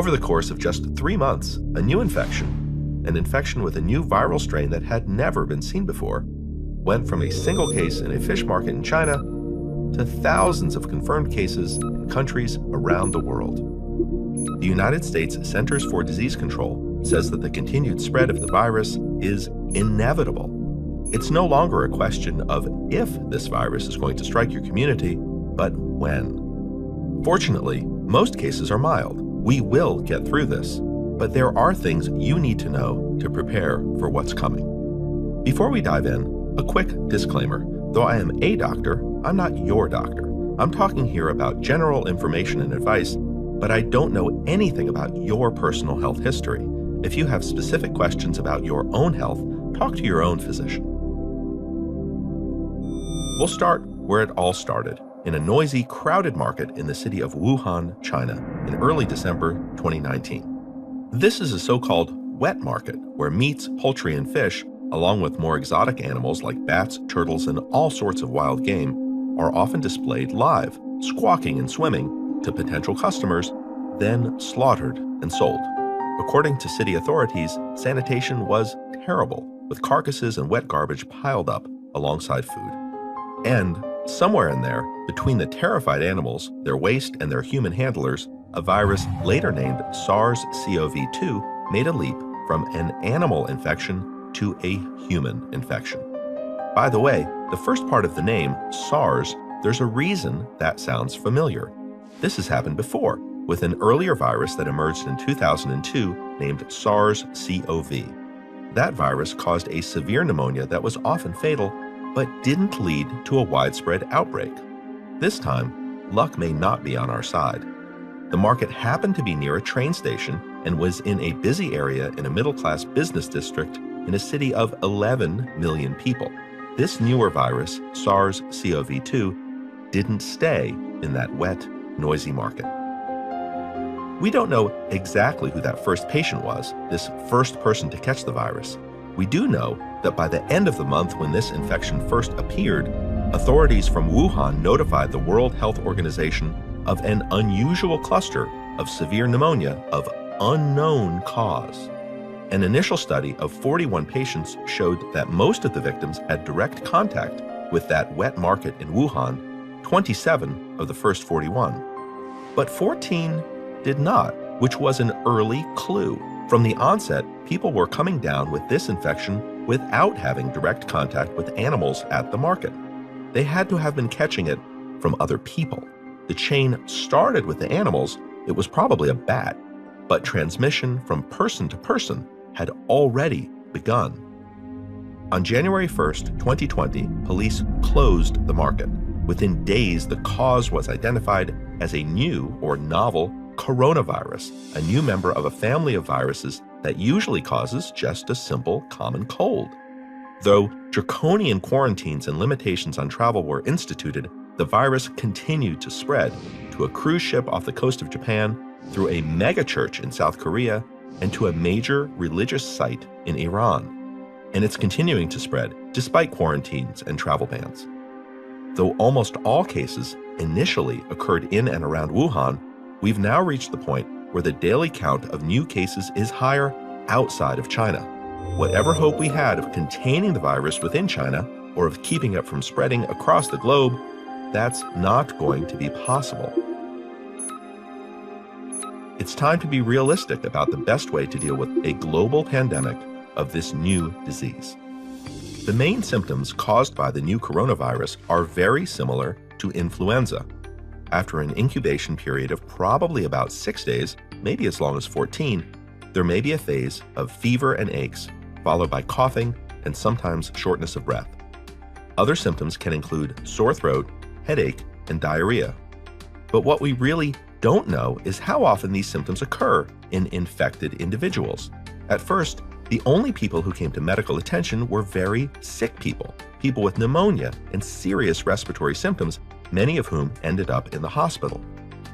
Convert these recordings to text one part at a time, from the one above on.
Over the course of just 3 months, a new infection, an infection with a new viral strain that had never been seen before, went from a single case in a fish market in China to thousands of confirmed cases in countries around the world. The United States Centers for Disease Control says that the continued spread of the virus is inevitable. It's no longer a question of if this virus is going to strike your community, but when. Fortunately, most cases are mild. We will get through this, but there are things you need to know to prepare for what's coming. Before we dive in, a quick disclaimer. Though I am a doctor, I'm not your doctor. I'm talking here about general information and advice, but I don't know anything about your personal health history. If you have specific questions about your own health, talk to your own physician. We'll start where it all started, in a noisy, crowded market in the city of Wuhan, China, in early December 2019. This is a so-called wet market where meats, poultry, and fish, along with more exotic animals like bats, turtles, and all sorts of wild game, are often displayed live, squawking and swimming, to potential customers, then slaughtered and sold. According to city authorities, sanitation was terrible, with carcasses and wet garbage piled up alongside food. And somewhere in there, between the terrified animals, their waste, and their human handlers, a virus later named SARS-CoV-2 made a leap from an animal infection to a human infection. By the way, the first part of the name, SARS, there's a reason that sounds familiar. This has happened before, with an earlier virus that emerged in 2002 named SARS-CoV. That virus caused a severe pneumonia that was often fatal, but didn't lead to a widespread outbreak. This time, luck may not be on our side. The market happened to be near a train station and was in a busy area in a middle-class business district in a city of 11 million people. This newer virus, SARS-CoV-2, didn't stay in that wet, noisy market. We don't know exactly who that first patient was, this first person to catch the virus. We do know that by the end of the month when this infection first appeared, authorities from Wuhan notified the World Health Organization of an unusual cluster of severe pneumonia of unknown cause. An initial study of 41 patients showed that most of the victims had direct contact with that wet market in Wuhan, 27 of the first 41. But 14 did not, which was an early clue. From the onset, people were coming down with this infection without having direct contact with animals at the market. They had to have been catching it from other people. The chain started with the animals. It was probably a bat, but transmission from person to person had already begun. On January 1st, 2020, police closed the market. Within days, the cause was identified as a new or novel coronavirus, a new member of a family of viruses that usually causes just a simple common cold. Though draconian quarantines and limitations on travel were instituted, the virus continued to spread to a cruise ship off the coast of Japan, through a megachurch in South Korea, and to a major religious site in Iran. And it's continuing to spread despite quarantines and travel bans. Though almost all cases initially occurred in and around Wuhan, we've now reached the point where the daily count of new cases is higher outside of China. Whatever hope we had of containing the virus within China or of keeping it from spreading across the globe, that's not going to be possible. It's time to be realistic about the best way to deal with a global pandemic of this new disease. The main symptoms caused by the new coronavirus are very similar to influenza. After an incubation period of probably about 6 days, maybe as long as 14, there may be a phase of fever and aches, followed by coughing and sometimes shortness of breath. Other symptoms can include sore throat, headache, and diarrhea. But what we really don't know is how often these symptoms occur in infected individuals. At first, the only people who came to medical attention were very sick people with pneumonia and serious respiratory symptoms, many of whom ended up in the hospital.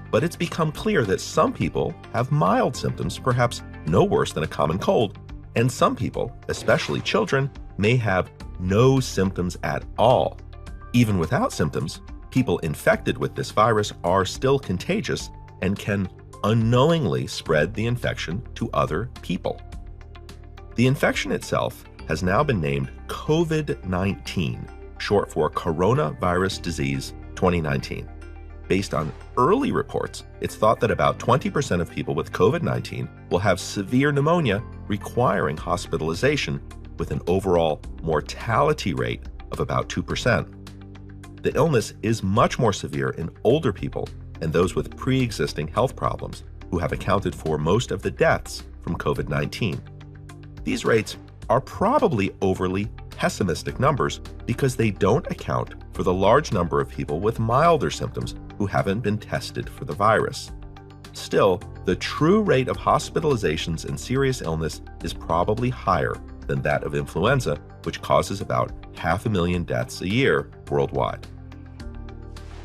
But it's become clear that some people have mild symptoms, perhaps no worse than a common cold, and some people, especially children, may have no symptoms at all. Even without symptoms, people infected with this virus are still contagious and can unknowingly spread the infection to other people. The infection itself has now been named COVID-19, short for Coronavirus Disease 2019. Based on early reports, it's thought that about 20% of people with COVID-19 will have severe pneumonia requiring hospitalization, with an overall mortality rate of about 2%. The illness is much more severe in older people and those with pre-existing health problems, who have accounted for most of the deaths from COVID-19. These rates are probably overly pessimistic numbers because they don't account for the large number of people with milder symptoms who haven't been tested for the virus. Still, the true rate of hospitalizations and serious illness is probably higher than that of influenza, which causes about 500,000 deaths a year worldwide.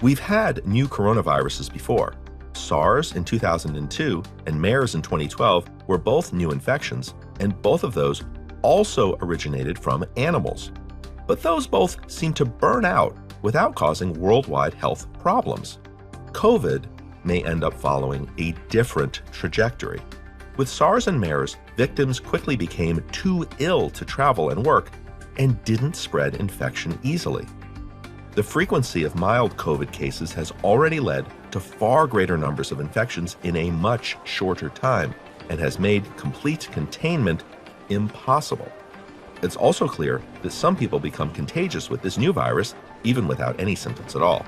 We've had new coronaviruses before. SARS in 2002 and MERS in 2012 were both new infections, and both of those also originated from animals. But those both seem to burn out without causing worldwide health problems. COVID may end up following a different trajectory. With SARS and MERS, victims quickly became too ill to travel and work and didn't spread infection easily. The frequency of mild COVID cases has already led to far greater numbers of infections in a much shorter time and has made complete containment impossible. It's also clear that some people become contagious with this new virus even without any symptoms at all.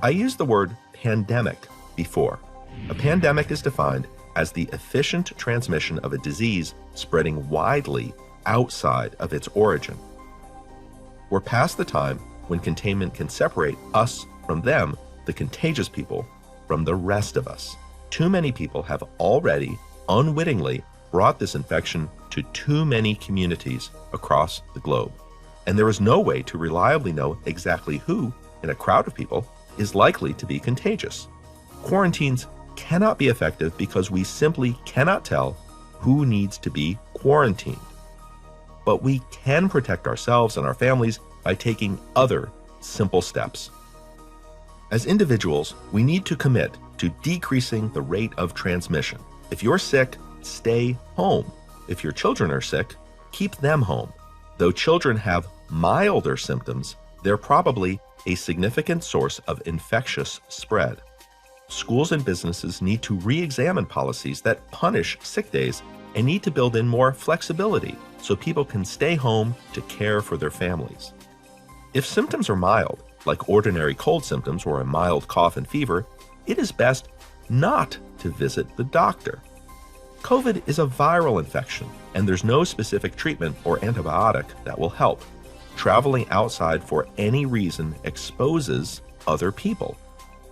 I used the word pandemic before. A pandemic is defined as the efficient transmission of a disease spreading widely outside of its origin. We're past the time when containment can separate us from them, the contagious people, from the rest of us. Too many people have already, unwittingly, brought this infection to too many communities across the globe. And there is no way to reliably know exactly who, in a crowd of people, is likely to be contagious. Quarantines cannot be effective because we simply cannot tell who needs to be quarantined. But we can protect ourselves and our families by taking other simple steps. As individuals, we need to commit to decreasing the rate of transmission. If you're sick, stay home. If your children are sick, keep them home. Though children have milder symptoms, they're probably a significant source of infectious spread. Schools and businesses need to re-examine policies that punish sick days and need to build in more flexibility so people can stay home to care for their families. If symptoms are mild, like ordinary cold symptoms or a mild cough and fever, it is best not to visit the doctor. COVID is a viral infection, and there's no specific treatment or antibiotic that will help. Traveling outside for any reason exposes other people.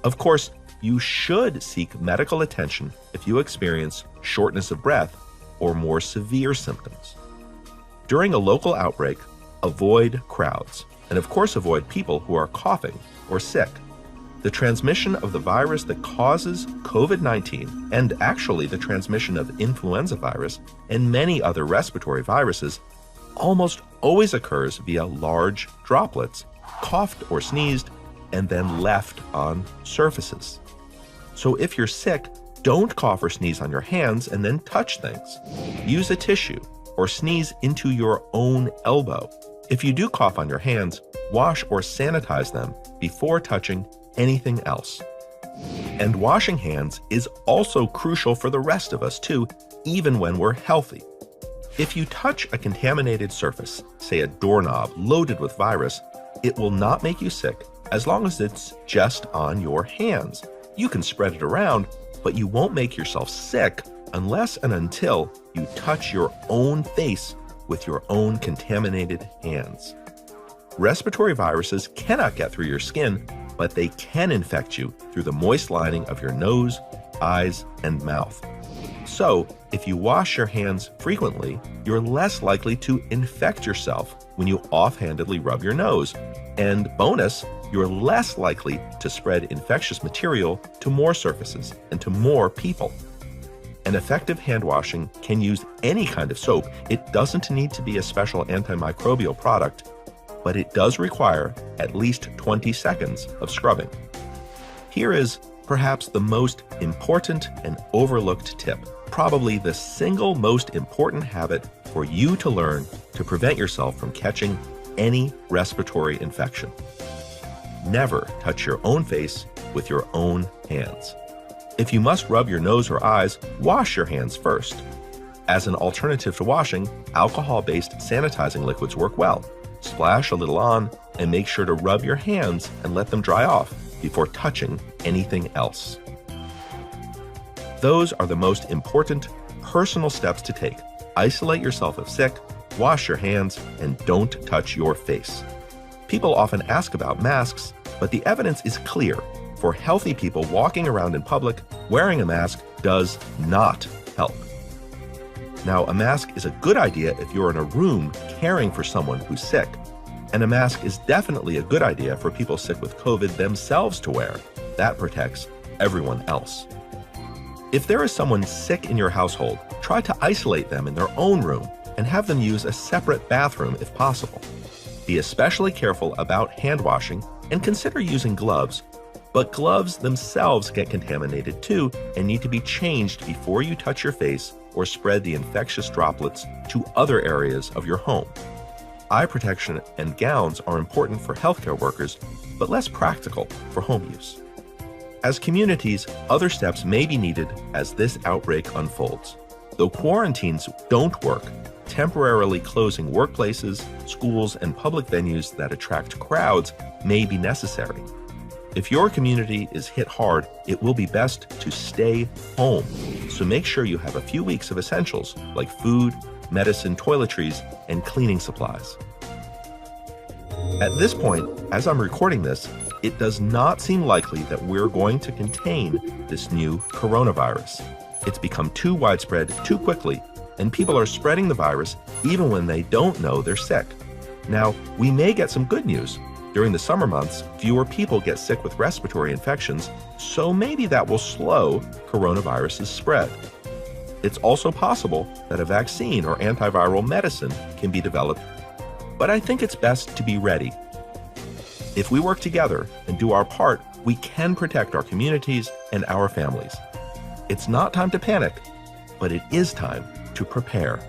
Of course, you should seek medical attention if you experience shortness of breath or more severe symptoms. During a local outbreak, avoid crowds, and of course avoid people who are coughing or sick. The transmission of the virus that causes COVID-19, and actually the transmission of influenza virus and many other respiratory viruses, almost always occurs via large droplets, coughed or sneezed, and then left on surfaces. So if you're sick, don't cough or sneeze on your hands and then touch things. Use a tissue or sneeze into your own elbow. If you do cough on your hands, wash or sanitize them before touching anything else. And washing hands is also crucial for the rest of us too, even when we're healthy. If you touch a contaminated surface, say a doorknob loaded with virus, it will not make you sick as long as it's just on your hands. You can spread it around, but you won't make yourself sick unless and until you touch your own face with your own contaminated hands. Respiratory viruses cannot get through your skin, but they can infect you through the moist lining of your nose, eyes, and mouth. So, if you wash your hands frequently, you're less likely to infect yourself when you offhandedly rub your nose. And bonus, you're less likely to spread infectious material to more surfaces and to more people. An effective hand washing can use any kind of soap. It doesn't need to be a special antimicrobial product, but it does require at least 20 seconds of scrubbing. Here is Perhaps the most important and overlooked tip, probably the single most important habit for you to learn to prevent yourself from catching any respiratory infection. Never touch your own face with your own hands. If you must rub your nose or eyes, wash your hands first. As an alternative to washing, alcohol-based sanitizing liquids work well. Splash a little on and make sure to rub your hands and let them dry off before touching anything else. Those are the most important personal steps to take. Isolate yourself if sick, wash your hands, and don't touch your face. People often ask about masks, but the evidence is clear. For healthy people walking around in public, wearing a mask does not help. Now, a mask is a good idea if you're in a room caring for someone who's sick, and a mask is definitely a good idea for people sick with COVID themselves to wear. That protects everyone else. If there is someone sick in your household, try to isolate them in their own room and have them use a separate bathroom if possible. Be especially careful about hand washing and consider using gloves, but gloves themselves get contaminated too and need to be changed before you touch your face or spread the infectious droplets to other areas of your home. Eye protection and gowns are important for healthcare workers, but less practical for home use. As communities, other steps may be needed as this outbreak unfolds. Though quarantines don't work, temporarily closing workplaces, schools, and public venues that attract crowds may be necessary. If your community is hit hard, it will be best to stay home. So make sure you have a few weeks of essentials like food, medicine, toiletries, and cleaning supplies. At this point, as I'm recording this, it does not seem likely that we're going to contain this new coronavirus. It's become too widespread too quickly, and people are spreading the virus even when they don't know they're sick. Now, we may get some good news. During the summer months, fewer people get sick with respiratory infections, so maybe that will slow coronavirus's spread. It's also possible that a vaccine or antiviral medicine can be developed, but I think it's best to be ready. If we work together and do our part, we can protect our communities and our families. It's not time to panic, but it is time to prepare.